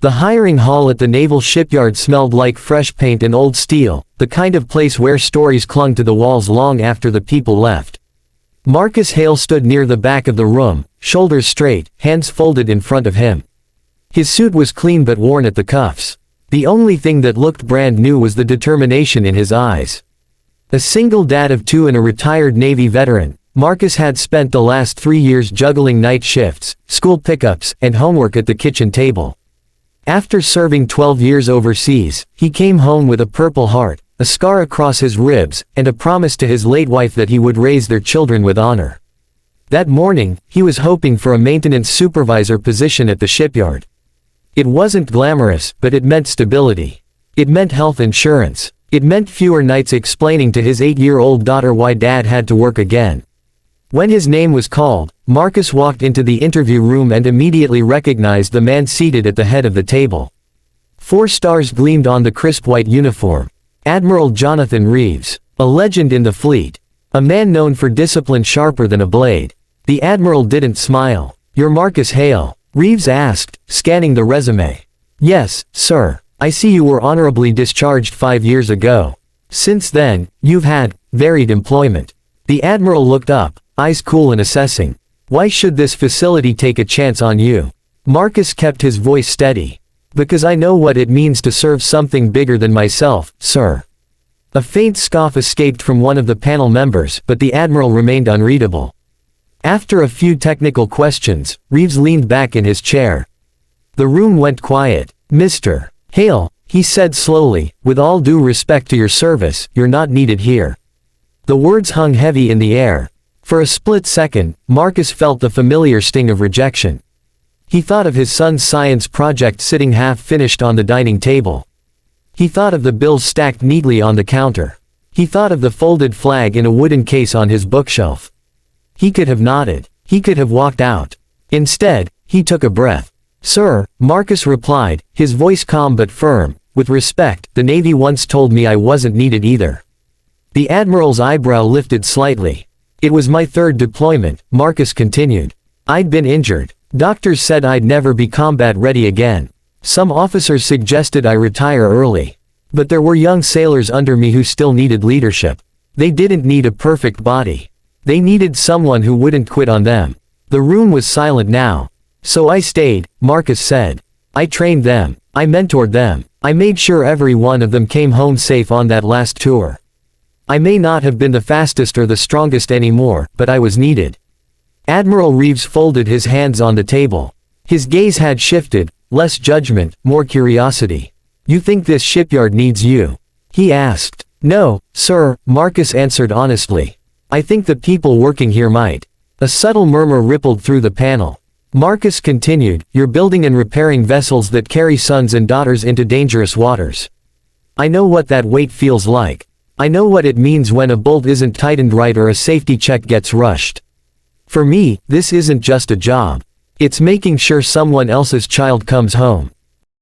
The hiring hall at the naval shipyard smelled like fresh paint and old steel, the kind of place where stories clung to the walls long after the people left. Marcus Hale stood near the back of the room, shoulders straight, hands folded in front of him. His suit was clean but worn at the cuffs. The only thing that looked brand new was the determination in his eyes. A single dad of 2 and a retired Navy veteran, Marcus had spent the last 3 years juggling night shifts, school pickups, and homework at the kitchen table. After serving 12 years overseas, he came home with a Purple Heart, a scar across his ribs, and a promise to his late wife that he would raise their children with honor. That morning, he was hoping for a maintenance supervisor position at the shipyard. It wasn't glamorous, but it meant stability. It meant health insurance. It meant fewer nights explaining to his 8-year-old daughter why dad had to work again. When his name was called, Marcus walked into the interview room and immediately recognized the man seated at the head of the table. 4 stars gleamed on the crisp white uniform. Admiral Jonathan Reeves, a legend in the fleet. A man known for discipline sharper than a blade. The admiral didn't smile. "You're Marcus Hale?" Reeves asked, scanning the resume. "Yes, sir. I see you were honorably discharged 5 years ago. Since then, you've had varied employment." The admiral looked up, eyes cool and assessing. "Why should this facility take a chance on you?" Marcus kept his voice steady. "Because I know what it means to serve something bigger than myself, sir." A faint scoff escaped from one of the panel members, but the admiral remained unreadable. After a few technical questions, Reeves leaned back in his chair. The room went quiet. "Mr. Hale," he said slowly, "with all due respect to your service, you're not needed here." The words hung heavy in the air. For a split second, Marcus felt the familiar sting of rejection. He thought of his son's science project sitting half-finished on the dining table. He thought of the bills stacked neatly on the counter. He thought of the folded flag in a wooden case on his bookshelf. He could have nodded. He could have walked out. Instead, he took a breath. "Sir," Marcus replied, his voice calm but firm, "with respect, the Navy once told me I wasn't needed either." The admiral's eyebrow lifted slightly. "It was my 3rd deployment," Marcus continued. "I'd been injured. Doctors said I'd never be combat ready again. Some officers suggested I retire early. But there were young sailors under me who still needed leadership. They didn't need a perfect body. They needed someone who wouldn't quit on them." The room was silent now. "So I stayed," Marcus said. "I trained them. I mentored them. I made sure every one of them came home safe on that last tour. I may not have been the fastest or the strongest anymore, but I was needed." Admiral Reeves folded his hands on the table. His gaze had shifted, less judgment, more curiosity. "You think this shipyard needs you?" he asked. "No, sir," Marcus answered honestly. "I think the people working here might." A subtle murmur rippled through the panel. Marcus continued, "You're building and repairing vessels that carry sons and daughters into dangerous waters. I know what that weight feels like. I know what it means when a bolt isn't tightened right or a safety check gets rushed. For me, this isn't just a job. It's making sure someone else's child comes home."